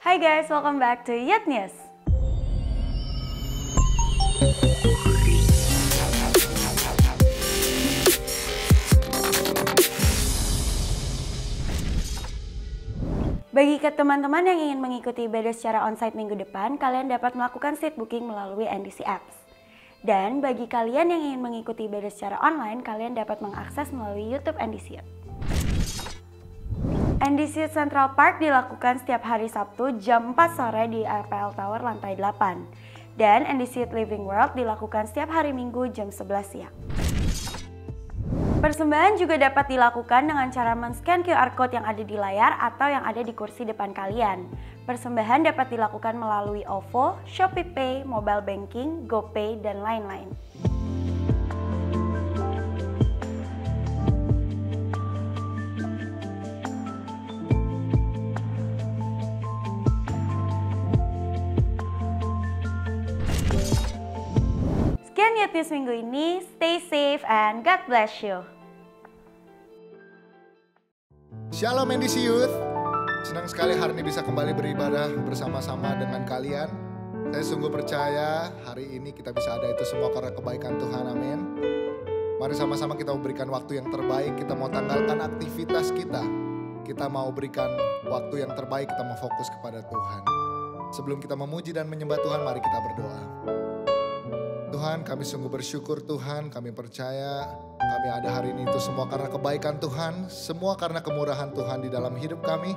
Hi guys, welcome back to Yet News. Bagi teman-teman yang ingin mengikuti ibadah secara onsite minggu depan, kalian dapat melakukan seat booking melalui NDC Apps. Dan bagi kalian yang ingin mengikuti ibadah secara online, kalian dapat mengakses melalui YouTube NDC. NDC Central Park dilakukan setiap hari Sabtu jam 4 sore di RPL Tower lantai 8. Dan NDC Living World dilakukan setiap hari Minggu jam 11 siang. Persembahan juga dapat dilakukan dengan cara men-scan QR Code yang ada di layar atau yang ada di kursi depan kalian. Persembahan dapat dilakukan melalui OVO, ShopeePay, Mobile Banking, GoPay, dan lain-lain. Sekian Yet News minggu ini, stay safe and God bless you. Shalom NDC Youth, senang sekali hari ini bisa kembali beribadah bersama-sama dengan kalian. Saya sungguh percaya hari ini kita bisa ada itu semua karena kebaikan Tuhan, amin. Mari sama-sama kita memberikan waktu yang terbaik, kita mau tanggalkan aktivitas kita. Kita mau berikan waktu yang terbaik, kita mau fokus kepada Tuhan. Sebelum kita memuji dan menyembah Tuhan, mari kita berdoa. Tuhan, kami sungguh bersyukur Tuhan, kami percaya kami ada hari ini itu semua karena kebaikan Tuhan, semua karena kemurahan Tuhan di dalam hidup kami.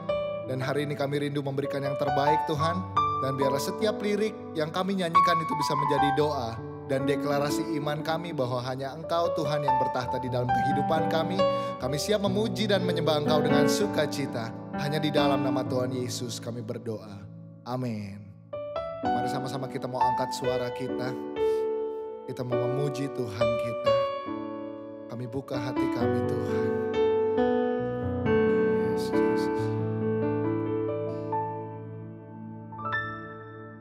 Dan hari ini kami rindu memberikan yang terbaik Tuhan, dan biarlah setiap lirik yang kami nyanyikan itu bisa menjadi doa dan deklarasi iman kami bahwa hanya Engkau Tuhan yang bertahta di dalam kehidupan kami. Kami siap memuji dan menyembah Engkau dengan sukacita. Hanya di dalam nama Tuhan Yesus kami berdoa. Amin. Mari sama-sama kita mau angkat suara kita. Kita mau memuji Tuhan kita. Kami buka hati kami Tuhan. Yes, Jesus.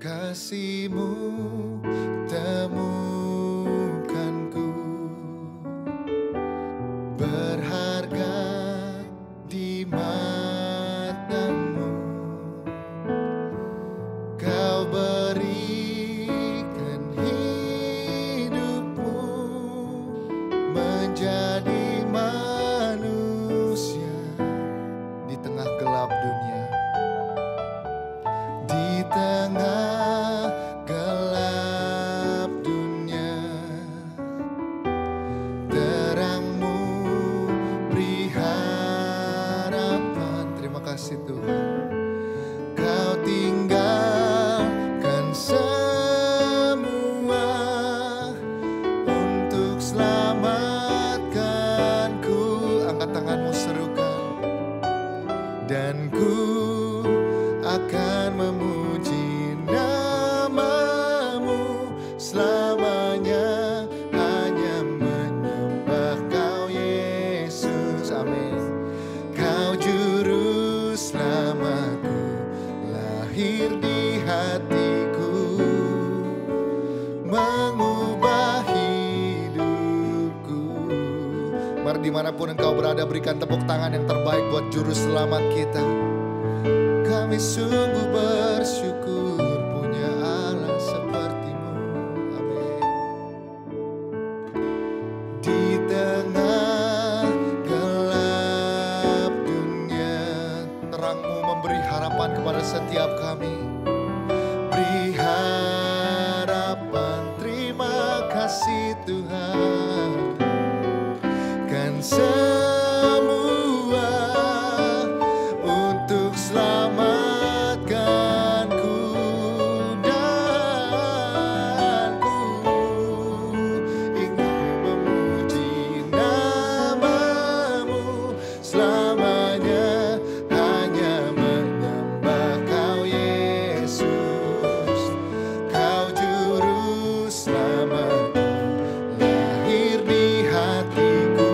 Kasih-Mu temukanku, berharga di mata-Mu. Kau berikan hidupmu menjadi manusia di tengah gelap dunia. Di tengah gelap dunia, terang-Mu beri harapan. Terima kasih Tuhan. Kau tinggalkan semua untuk selamatkanku. Angkat tanganmu, serukan. Dan ku akan memuji nama-Mu selamanya, hanya menyembah Kau Yesus, amin. Kau juru selamatku, lahir di hatiku, mengubah hidupku. Mari dimanapun engkau berada, berikan tepuk tangan yang terbaik buat juru selamat kita. Kami sungguh bersyukur punya Allah seperti-Mu, amin. Di tengah gelap dunia, terang-Mu memberi harapan kepada setiap kami. Beri harapan, terima kasih Tuhan. Kan semua untuk selamatkanku, dan ku ingin memuji nama-Mu selamanya, hanya menyembah Kau Yesus. Kau juru selamatku, lahir di hatiku,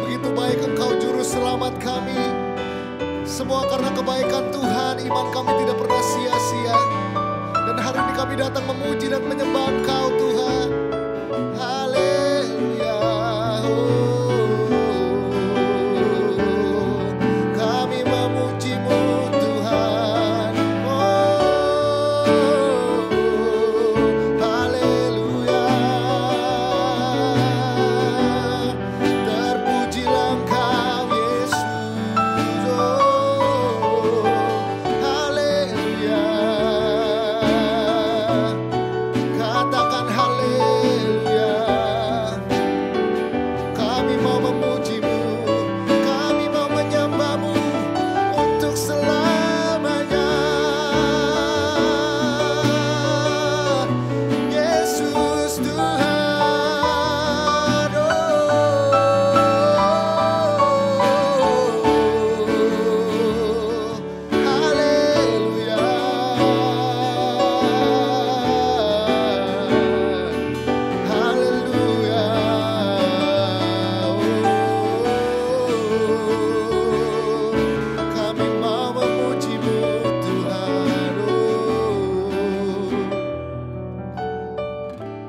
begitu baik Engkau juru selamat kami. Semua karena kebaikan Tuhan, iman kami tidak pernah sia-sia. Dan hari ini kami datang memuji dan menyembah Engkau Tuhan. Haleluya. Kami memuji-Mu Tuhan. Haleluya. Terpujilah Engkau Yesus. Haleluya. Katakan haleluya. Kami mau memuji-Mu, kami mau menyembah-Mu untuk selamanya. Yesus Tuhan. Haleluya. Haleluya. Kami mau memuji-Mu Tuhan.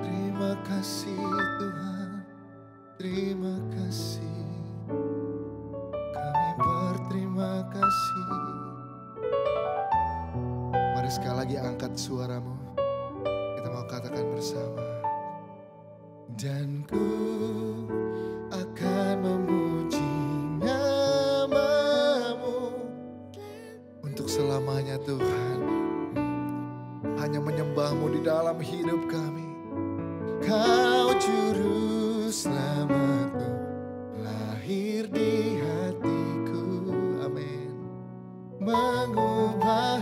Terima kasih Tuhan, terima kasih. Kami berterima kasih. Mari sekali lagi angkat suaramu. Kita mau katakan bersama. Dan ku akan memuji nama-Mu untuk selamanya Tuhan. Hanya menyembah-Mu di dalam hidup kami. Kau juru selamatku, lahir di hatiku. Amin. Mengubah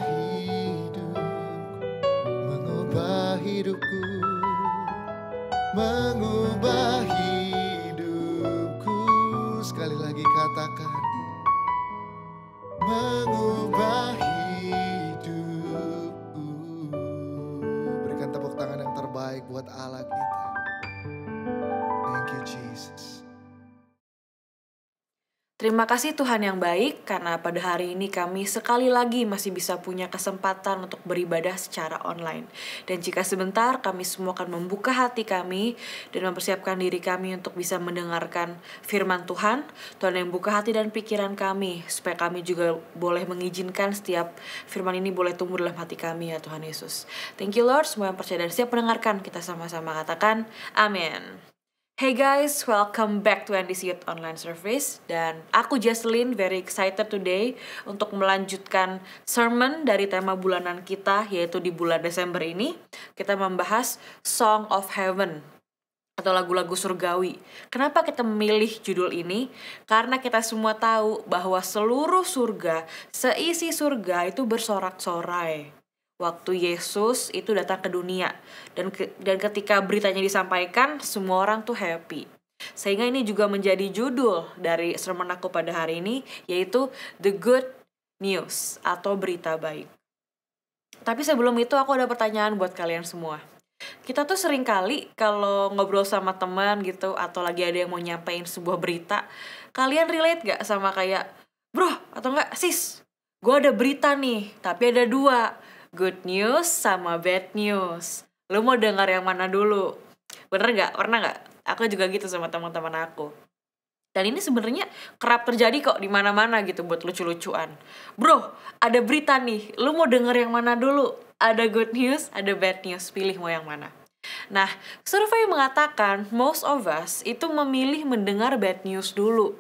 hidupku, mengubah hidupku. Sekali lagi katakan, mengubah hidupku. Berikan tepuk tangan yang terbaik buat Allah kita. Thank you Jesus. Terima kasih Tuhan yang baik, karena pada hari ini kami sekali lagi masih bisa punya kesempatan untuk beribadah secara online. Dan jika sebentar kami semua akan membuka hati kami dan mempersiapkan diri kami untuk bisa mendengarkan firman Tuhan. Tuhan yang buka hati dan pikiran kami, supaya kami juga boleh mengizinkan setiap firman ini boleh tumbuh dalam hati kami ya Tuhan Yesus. Thank you Lord, semua yang percaya dan siap mendengarkan, kita sama-sama katakan amin. Hey guys, welcome back to NDC Youth Online Service. Dan aku Jesslyn, very excited today untuk melanjutkan sermon dari tema bulanan kita, yaitu di bulan Desember ini. Kita membahas Song of Heaven atau lagu-lagu surgawi. Kenapa kita memilih judul ini? Karena kita semua tahu bahwa seluruh surga, seisi surga itu bersorak-sorai waktu Yesus itu datang ke dunia. Dan ketika beritanya disampaikan, semua orang tuh happy. Sehingga ini juga menjadi judul dari sermon aku pada hari ini, yaitu The Good News atau berita baik. Tapi sebelum itu aku ada pertanyaan buat kalian semua. Kita tuh sering kali kalau ngobrol sama teman gitu, atau lagi ada yang mau nyampein sebuah berita, kalian relate gak sama kayak, bro atau enggak, sis, gue ada berita nih, tapi ada dua, good news sama bad news. Lu mau dengar yang mana dulu? Bener gak? Pernah gak? Aku juga gitu sama teman-teman aku. Dan ini sebenarnya kerap terjadi kok di mana-mana gitu buat lucu-lucuan. Bro, ada berita nih. Lu mau denger yang mana dulu? Ada good news, ada bad news. Pilih mau yang mana. Nah, survei mengatakan most of us itu memilih mendengar bad news dulu.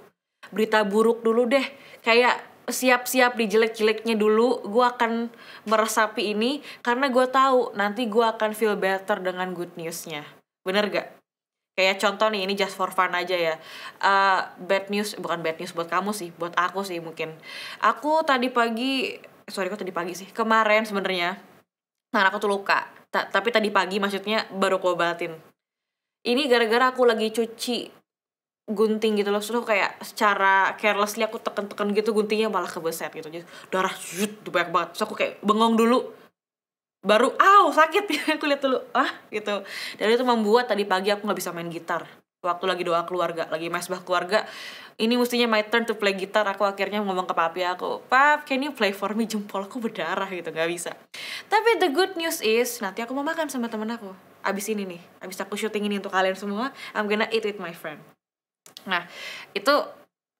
Berita buruk dulu deh. Kayak siap-siap di jelek-jeleknya dulu. Gue akan meresapi ini karena gue tahu nanti gue akan feel better dengan good newsnya. Bener gak? Kayak contoh nih, ini just for fun aja ya. Bad news, bukan bad news buat kamu sih, buat aku sih mungkin. Aku tadi pagi, kemarin sebenarnya tangan aku tuh luka. Tapi tadi pagi maksudnya baru aku obatin. Ini gara-gara aku lagi cuci gunting gitu loh, terus kayak secara carelessly aku teken-teken gitu, guntingnya malah kebeset gitu, jadi darah banyak banget. Terus aku kayak bengong dulu, baru sakit. Aku lihat dulu gitu, dan itu membuat tadi pagi aku nggak bisa main gitar. waktu lagi doa keluarga, lagi mesbah keluarga, ini mestinya my turn to play gitar, aku akhirnya ngomong ke papi aku, "Pap, can you play for me?" Jempol aku berdarah gitu, gak bisa. Tapi the good news is, nanti aku mau makan sama temen aku abis ini nih, abis aku syuting ini untuk kalian semua, I'm gonna eat with my friend. Nah, itu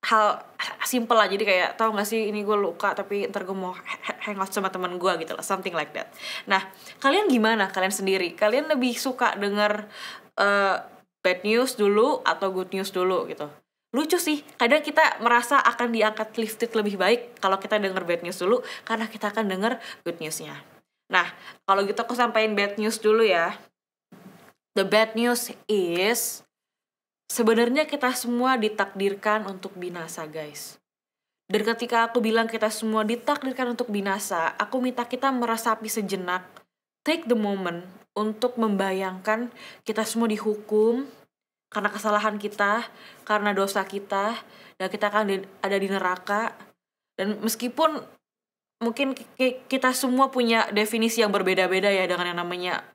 hal simple aja, jadi kayak tau gak sih, ini gue luka tapi ntar gue mau hangout sama teman gue gitu lah, something like that. Nah, kalian gimana? Kalian sendiri, kalian lebih suka denger bad news dulu atau good news dulu gitu? Lucu sih, kadang kita merasa akan diangkat lifted lebih baik kalau kita denger bad news dulu, karena kita akan denger good newsnya. Nah, kalau gitu aku sampaikan bad news dulu ya. The bad news is, sebenarnya kita semua ditakdirkan untuk binasa, guys. Dan ketika aku bilang kita semua ditakdirkan untuk binasa, aku minta kita meresapi sejenak, take the moment untuk membayangkan kita semua dihukum karena kesalahan kita, karena dosa kita, dan kita akan ada di neraka. Dan meskipun mungkin kita semua punya definisi yang berbeda-beda ya dengan yang namanya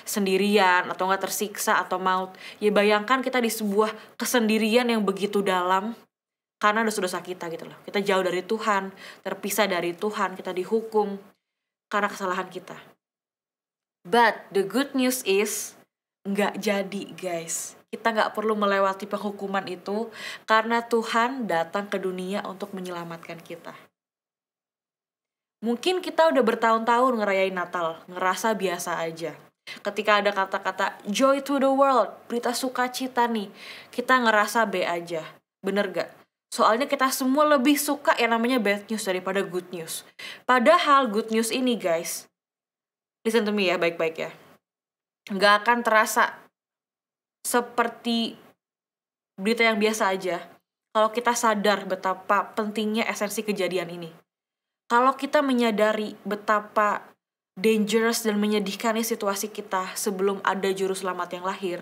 sendirian atau nggak tersiksa atau maut, ya bayangkan kita di sebuah kesendirian yang begitu dalam karena dosa-dosa kita gitu loh. Kita jauh dari Tuhan, terpisah dari Tuhan, kita dihukum karena kesalahan kita. But the good news is, nggak jadi guys. Kita nggak perlu melewati penghukuman itu karena Tuhan datang ke dunia untuk menyelamatkan kita. Mungkin kita udah bertahun-tahun ngerayain Natal, ngerasa biasa aja. Ketika ada kata-kata joy to the world, berita sukacita nih, kita ngerasa B aja. Bener gak? Soalnya kita semua lebih suka yang namanya bad news daripada good news. Padahal good news ini guys, listen to me ya baik-baik ya, gak akan terasa seperti berita yang biasa aja kalau kita sadar betapa pentingnya esensi kejadian ini. Kalau kita menyadari betapa dangerous dan menyedihkannya situasi kita sebelum ada juru selamat yang lahir,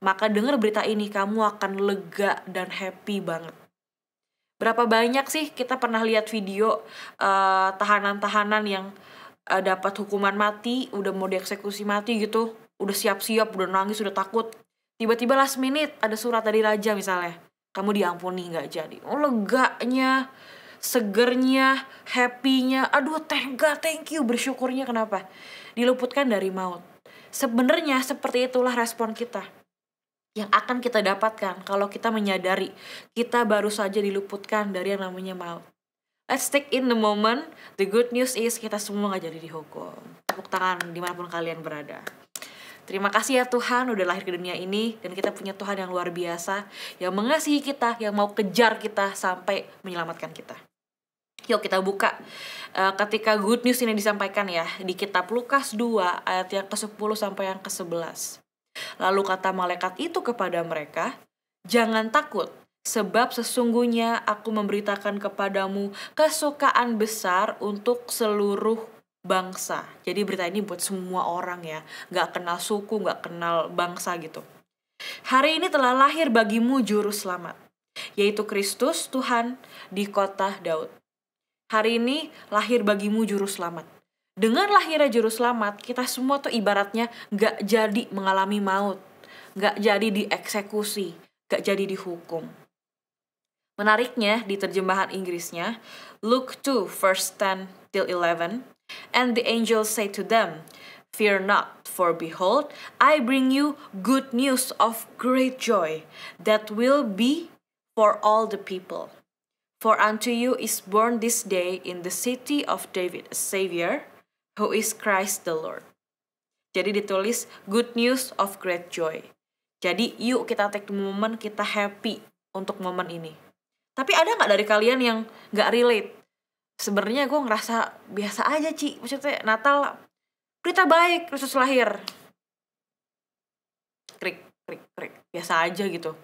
maka dengar berita ini kamu akan lega dan happy banget. Berapa banyak sih kita pernah lihat video tahanan-tahanan yang dapat hukuman mati, udah mau dieksekusi mati gitu, udah siap-siap, udah nangis, udah takut. Tiba-tiba last minute ada surat dari raja misalnya, kamu diampuni, nggak jadi. Oh, leganya, segernya, happy-nya, aduh thank you, bersyukurnya. Kenapa? Diluputkan dari maut. Sebenarnya seperti itulah respon kita yang akan kita dapatkan kalau kita menyadari kita baru saja diluputkan dari yang namanya maut. Let's take in the moment. The good news is kita semua gak jadi dihukum. Tepuk tangan dimanapun kalian berada. Terima kasih ya Tuhan udah lahir ke dunia ini, dan kita punya Tuhan yang luar biasa, yang mengasihi kita, yang mau kejar kita sampai menyelamatkan kita. Yuk kita buka ketika good news ini disampaikan ya di kitab Lukas 2 ayat yang ke-10 sampai yang ke-11. Lalu kata malaikat itu kepada mereka, jangan takut, sebab sesungguhnya aku memberitakan kepadamu kesukaan besar untuk seluruh bangsa. Jadi berita ini buat semua orang ya, gak kenal suku, gak kenal bangsa gitu. Hari ini telah lahir bagimu juru selamat, yaitu Kristus Tuhan di kota Daud. Hari ini lahir bagimu juru selamat. Dengan lahirnya juru selamat, kita semua tuh ibaratnya gak jadi mengalami maut, gak jadi dieksekusi, gak jadi dihukum. Menariknya di terjemahan Inggrisnya, Luke 2 verse 10 till 11, and the angel said to them, fear not, for behold, I bring you good news of great joy, that will be for all the people. For unto you is born this day in the city of David a Savior, who is Christ the Lord. Jadi ditulis good news of great joy. Jadi yuk kita take the moment, kita happy untuk momen ini. Tapi ada gak dari kalian yang gak relate? Sebenarnya gue ngerasa biasa aja Ci. Maksudnya Natal, berita baik, Kristus lahir. Krik, biasa aja gitu.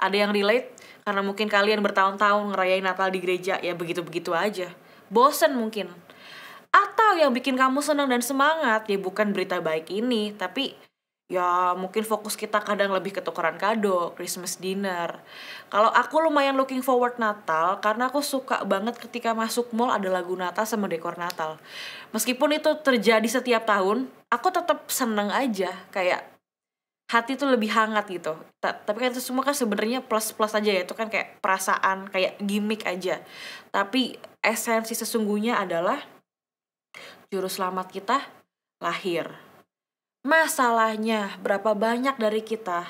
Ada yang relate? Karena mungkin kalian bertahun-tahun ngerayain Natal di gereja, ya begitu-begitu aja. Bosen mungkin. Atau yang bikin kamu senang dan semangat, ya bukan berita baik ini, tapi ya mungkin fokus kita kadang lebih ke tukeran kado, Christmas dinner. Kalau aku lumayan looking forward Natal, karena aku suka banget ketika masuk mall ada lagu Natal sama dekor Natal. Meskipun itu terjadi setiap tahun, aku tetap seneng aja. Kayak hati tuh lebih hangat gitu. Tapi kan itu semua kan sebenarnya plus aja ya, itu kan kayak perasaan, kayak gimmick aja. Tapi esensi sesungguhnya adalah juru selamat kita lahir. Masalahnya berapa banyak dari kita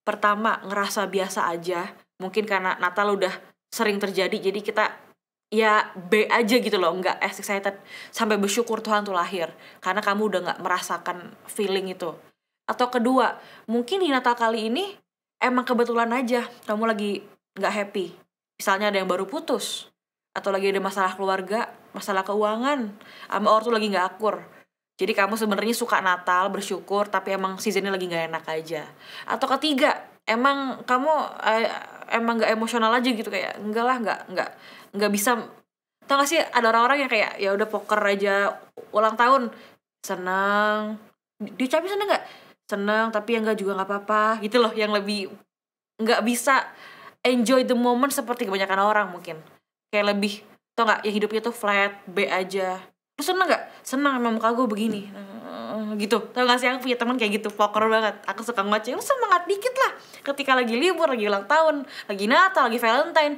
pertama ngerasa biasa aja, mungkin karena Natal udah sering terjadi, jadi kita ya B aja gitu loh, nggak excited sampai bersyukur Tuhan tuh lahir, karena kamu udah nggak merasakan feeling itu. Atau kedua, mungkin di Natal kali ini emang kebetulan aja kamu lagi nggak happy. Misalnya ada yang baru putus, atau lagi ada masalah keluarga, masalah keuangan, sama ortu lagi nggak akur. Jadi kamu sebenarnya suka Natal, bersyukur, tapi emang seasonnya lagi nggak enak aja. Atau ketiga, emang kamu emang nggak emosional aja gitu, kayak enggak lah, nggak bisa. Tau gak sih ada orang-orang yang kayak ya udah poker aja ulang tahun, senang, diucapin seneng nggak? Seneng, tapi yang nggak juga nggak apa-apa gitu loh, yang lebih nggak bisa enjoy the moment seperti kebanyakan orang mungkin. Kayak lebih, tau nggak, ya hidupnya tuh flat, B aja. Lu seneng nggak? Seneng, emang muka gue begini gitu. Tau gak sih, aku punya teman kayak gitu, poker banget. Aku suka ngoceh, lu semangat dikit lah ketika lagi libur, lagi ulang tahun, lagi Natal, lagi Valentine.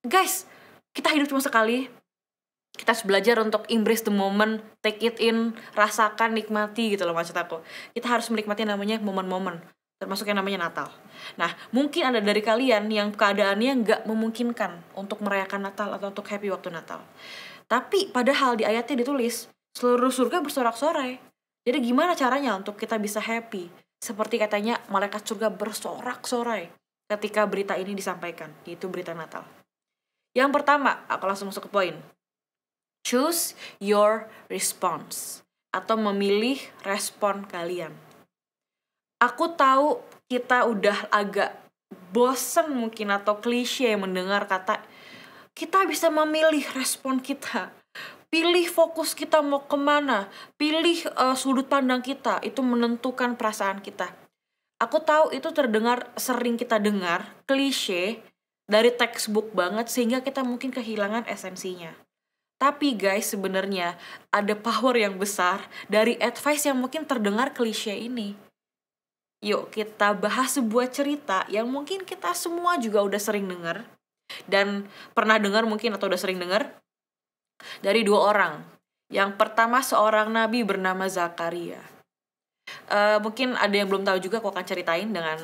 Guys, kita hidup cuma sekali. Kita harus belajar untuk embrace the moment, take it in, rasakan, nikmati gitu loh maksud aku. Kita harus menikmati namanya momen-momen, termasuk yang namanya Natal. Nah, mungkin ada dari kalian yang keadaannya nggak memungkinkan untuk merayakan Natal atau untuk happy waktu Natal. Tapi padahal di ayatnya ditulis, seluruh surga bersorak-sorai. Jadi gimana caranya untuk kita bisa happy? Seperti katanya malaikat surga bersorak-sorai ketika berita ini disampaikan, yaitu berita Natal. Yang pertama, aku langsung masuk ke poin. Choose your response, atau memilih respon kalian. Aku tahu kita udah agak bosen mungkin atau klise mendengar kata kita bisa memilih respon kita. Pilih fokus kita mau kemana, pilih sudut pandang kita, itu menentukan perasaan kita. Aku tahu itu terdengar, sering kita dengar, klise, dari textbook banget, sehingga kita mungkin kehilangan esensinya. Tapi guys, sebenarnya ada power yang besar dari advice yang mungkin terdengar klise ini. Yuk kita bahas sebuah cerita yang mungkin kita semua juga udah sering dengar dan pernah dengar mungkin atau udah sering dengar dari dua orang. Yang pertama seorang nabi bernama Zakaria. Mungkin ada yang belum tahu juga, aku akan ceritain dengan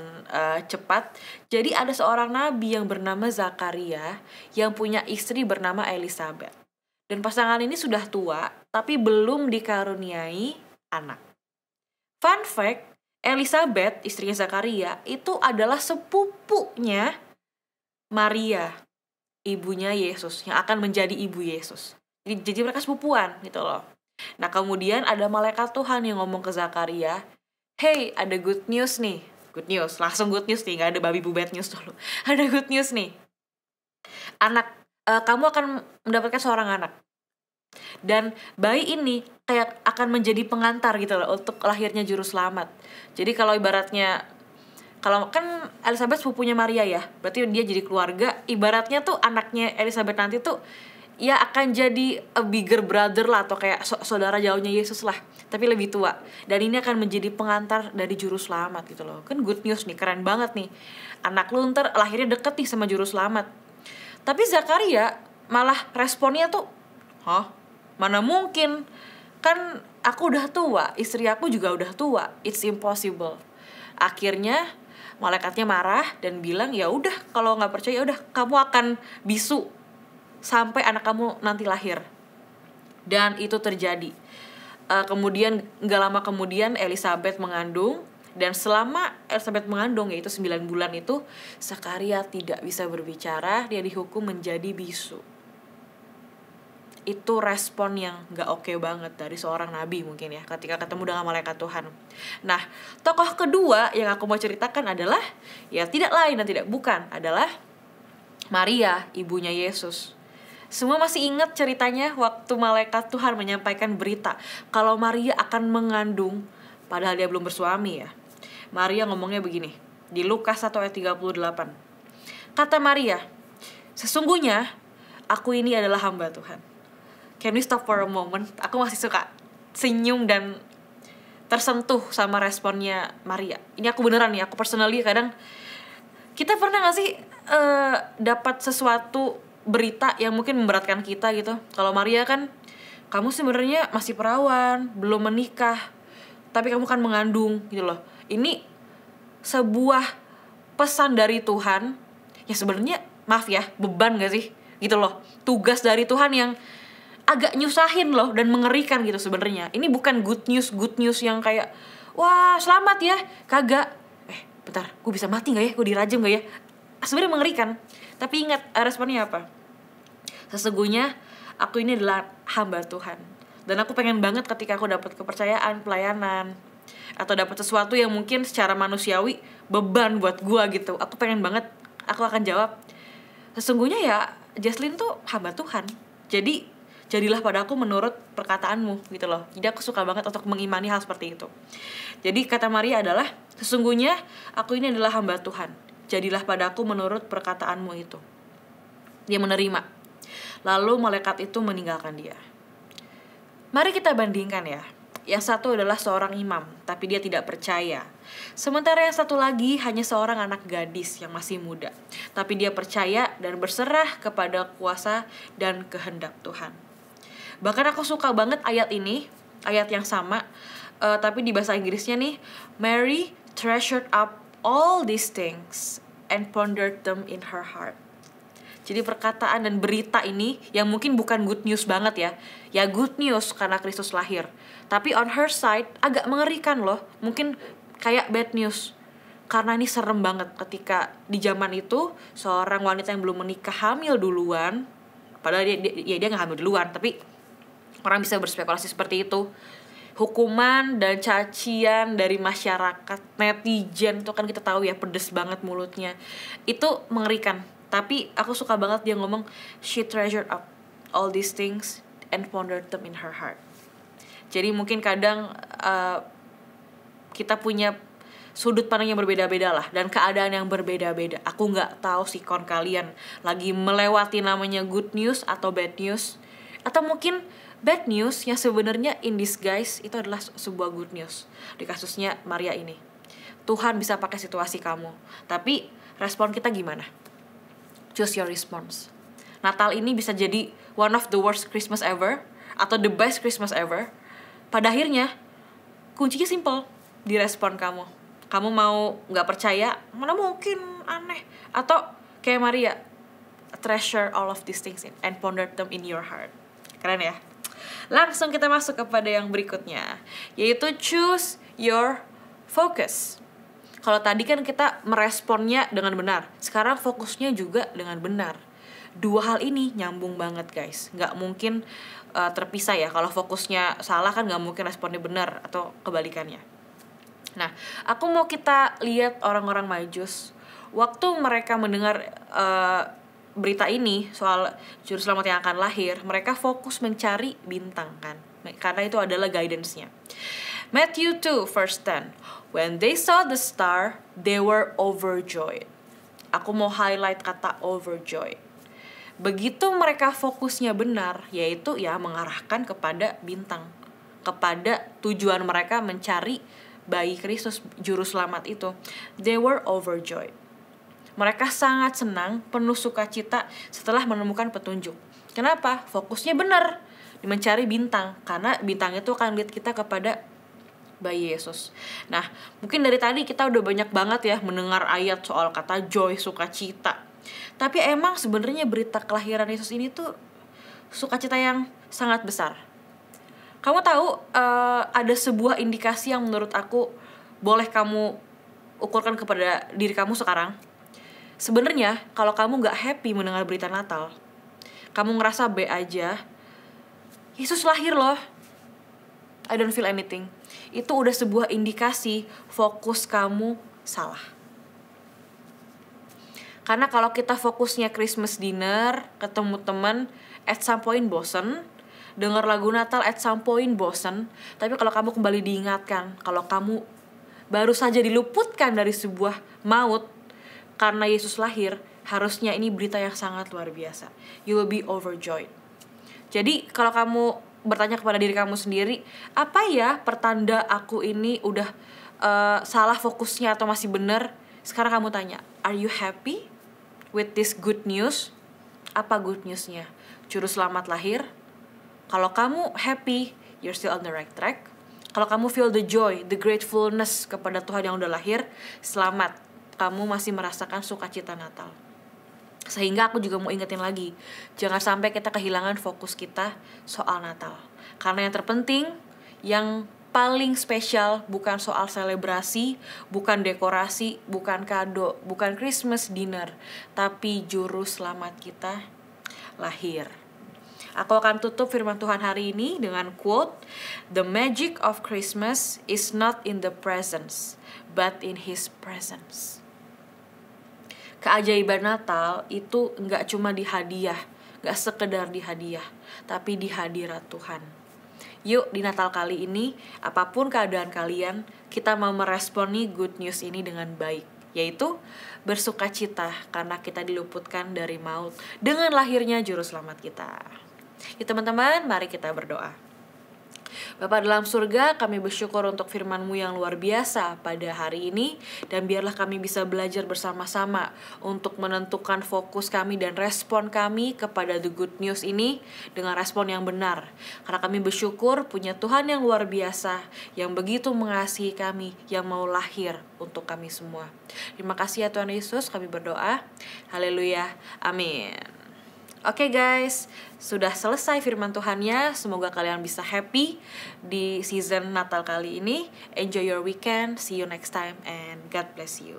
cepat. Jadi ada seorang nabi yang bernama Zakaria yang punya istri bernama Elizabeth. Dan pasangan ini sudah tua, tapi belum dikaruniai anak. Fun fact, Elizabeth, istrinya Zakaria, itu adalah sepupunya Maria, ibunya Yesus, yang akan menjadi ibu Yesus. Jadi mereka sepupuan gitu loh. Nah kemudian ada malaikat Tuhan yang ngomong ke Zakaria, hey ada good news nih. Good news, langsung good news nih, gak ada babi bu bad news dulu. Ada good news nih. Kamu akan mendapatkan seorang anak. Dan bayi ini kayak akan menjadi pengantar gitu loh untuk lahirnya juru selamat. Jadi kalau ibaratnya, kalau kan Elizabeth sepupunya Maria ya, berarti dia jadi keluarga. Ibaratnya tuh anaknya Elizabeth nanti tuh ya akan jadi a bigger brother lah, atau kayak saudara jauhnya Yesus lah, tapi lebih tua. Dan ini akan menjadi pengantar dari juru selamat gitu loh. Kan good news nih, keren banget nih. Anak lu ntar lahirnya deket nih sama juru selamat. Tapi Zakaria malah responnya tuh, hah? Mana mungkin? Kan aku udah tua, istri aku juga udah tua. It's impossible. Akhirnya malaikatnya marah dan bilang, ya udah kalau nggak percaya, udah kamu akan bisu sampai anak kamu nanti lahir. Dan itu terjadi. Kemudian nggak lama kemudian Elizabeth mengandung. Dan selama Elizabeth mengandung, yaitu 9 bulan itu, Zakaria tidak bisa berbicara, dia dihukum menjadi bisu. Itu respon yang gak oke banget dari seorang nabi mungkin ya, ketika ketemu dengan malaikat Tuhan. Nah, tokoh kedua yang aku mau ceritakan adalah, ya tidak lain dan tidak bukan, adalah Maria, ibunya Yesus. Semua masih ingat ceritanya waktu malaikat Tuhan menyampaikan berita kalau Maria akan mengandung, padahal dia belum bersuami ya. Maria ngomongnya begini, di Lukas 1 ayat 38. Kata Maria, sesungguhnya aku ini adalah hamba Tuhan. Can we stop for a moment? Aku masih suka senyum dan tersentuh sama responnya Maria. Ini aku beneran nih, aku personally kadang kita pernah gak sih dapat sesuatu berita yang mungkin memberatkan kita gitu. Kalau Maria kan, kamu sebenarnya masih perawan, belum menikah, tapi kamu kan mengandung gitu loh. Ini sebuah pesan dari Tuhan ya, sebenarnya maaf ya, beban gak sih gitu loh. Tugas dari Tuhan yang agak nyusahin loh dan mengerikan gitu sebenarnya. Ini bukan good news yang kayak wah selamat ya, kagak. Bentar, gue bisa mati gak ya, gue dirajam gak ya. Sebenarnya mengerikan. Tapi ingat responnya apa? Sesungguhnya aku ini adalah hamba Tuhan, dan aku pengen banget ketika aku dapat kepercayaan, pelayanan, atau dapat sesuatu yang mungkin secara manusiawi beban buat gue gitu, aku pengen banget, aku akan jawab, sesungguhnya ya Jesslyn tuh hamba Tuhan, jadi jadilah padaku menurut perkataanmu gitu loh. Jadi aku suka banget untuk mengimani hal seperti itu. Jadi kata Maria adalah, sesungguhnya aku ini adalah hamba Tuhan, jadilah padaku menurut perkataanmu itu. Dia menerima. Lalu malaikat itu meninggalkan dia. Mari kita bandingkan ya. Yang satu adalah seorang imam, tapi dia tidak percaya. Sementara yang satu lagi hanya seorang anak gadis yang masih muda, tapi dia percaya dan berserah kepada kuasa dan kehendak Tuhan. Bahkan aku suka banget ayat ini, ayat yang sama, tapi di bahasa Inggrisnya nih, Mary treasured up all these things and pondered them in her heart. Jadi perkataan dan berita ini yang mungkin bukan good news banget ya. Ya good news karena Kristus lahir, tapi on her side agak mengerikan loh. Mungkin kayak bad news, karena ini serem banget ketika di zaman itu seorang wanita yang belum menikah hamil duluan. Padahal dia gak hamil duluan, tapi orang bisa berspekulasi seperti itu. Hukuman dan cacian dari masyarakat, netizen itu kan kita tahu ya, pedes banget mulutnya. Itu mengerikan. Tapi aku suka banget dia ngomong, she treasured up all these things and pondered them in her heart. Jadi mungkin kadang kita punya sudut pandang yang berbeda-beda lah, dan keadaan yang berbeda-beda. Aku gak tahu sikon kalian lagi melewati namanya good news atau bad news, atau mungkin bad news yang sebenarnya in disguise itu adalah sebuah good news. Di kasusnya Maria ini, Tuhan bisa pakai situasi kamu, tapi respon kita gimana? Choose your response. Natal ini bisa jadi one of the worst Christmas ever atau the best Christmas ever. Pada akhirnya kuncinya simple, di respon kamu. Kamu mau gak percaya, mana mungkin, aneh. Atau kayak Maria, treasure all of these things and ponder them in your heart. Keren ya? Langsung kita masuk kepada yang berikutnya, yaitu choose your focus. Kalau tadi kan kita meresponnya dengan benar, sekarang fokusnya juga dengan benar. Dua hal ini nyambung banget guys, gak mungkin terpisah ya. Kalau fokusnya salah kan gak mungkin responnya benar, atau kebalikannya. Nah, aku mau kita lihat orang-orang Majus. Waktu mereka mendengar berita ini soal juru selamat yang akan lahir, mereka fokus mencari bintang kan, karena itu adalah guidance-nya. Matthew 2 verse 10, when they saw the star, they were overjoyed. Aku mau highlight kata overjoyed. Begitu mereka fokusnya benar, yaitu ya mengarahkan kepada bintang, kepada tujuan mereka mencari bayi Kristus, juru selamat itu. They were overjoyed. Mereka sangat senang, penuh sukacita setelah menemukan petunjuk. Kenapa? Fokusnya benar, mencari bintang, karena bintang itu akan lihat kita kepada bayi Yesus. Nah, mungkin dari tadi kita udah banyak banget ya mendengar ayat soal kata joy, sukacita. Tapi emang sebenarnya berita kelahiran Yesus ini tuh sukacita yang sangat besar. Kamu tahu ada sebuah indikasi yang menurut aku boleh kamu ukurkan kepada diri kamu sekarang. Sebenarnya kalau kamu gak happy mendengar berita Natal, kamu ngerasa B aja, Yesus lahir loh, I don't feel anything, itu udah sebuah indikasi fokus kamu salah. Karena kalau kita fokusnya Christmas dinner, ketemu teman, at some point bosen, dengar lagu Natal at some point bosen. Tapi kalau kamu kembali diingatkan, kalau kamu baru saja diluputkan dari sebuah maut karena Yesus lahir, harusnya ini berita yang sangat luar biasa. You will be overjoyed. Jadi kalau kamu bertanya kepada diri kamu sendiri, apa ya pertanda aku ini udah salah fokusnya atau masih benar? Sekarang kamu tanya, are you happy with this good news? Apa good newsnya? Juru selamat lahir. Kalau kamu happy, you're still on the right track. Kalau kamu feel the joy, the gratefulness kepada Tuhan yang udah lahir, selamat, kamu masih merasakan sukacita Natal. Sehingga aku juga mau ingetin lagi, jangan sampai kita kehilangan fokus kita soal Natal. Karena yang terpenting, yang paling spesial bukan soal selebrasi, bukan dekorasi, bukan kado, bukan Christmas dinner, tapi juru selamat kita lahir. Aku akan tutup firman Tuhan hari ini dengan quote, "The magic of Christmas is not in the presents, but in His presence." Keajaiban Natal itu nggak cuma di hadiah, nggak sekedar di hadiah, tapi di hadirat Tuhan. Yuk di Natal kali ini, apapun keadaan kalian, kita mau meresponi good news ini dengan baik, yaitu bersukacita karena kita diluputkan dari maut dengan lahirnya Juru Selamat kita. Ya teman-teman, mari kita berdoa. Bapa dalam surga, kami bersyukur untuk firman-Mu yang luar biasa pada hari ini, dan biarlah kami bisa belajar bersama-sama untuk menentukan fokus kami dan respon kami kepada the good news ini dengan respon yang benar. Karena kami bersyukur punya Tuhan yang luar biasa, yang begitu mengasihi kami, yang mau lahir untuk kami semua. Terima kasih ya Tuhan Yesus, kami berdoa. Haleluya, amin. Oke guys, sudah selesai firman Tuhannya. Semoga kalian bisa happy di season Natal kali ini. Enjoy your weekend, see you next time, and God bless you.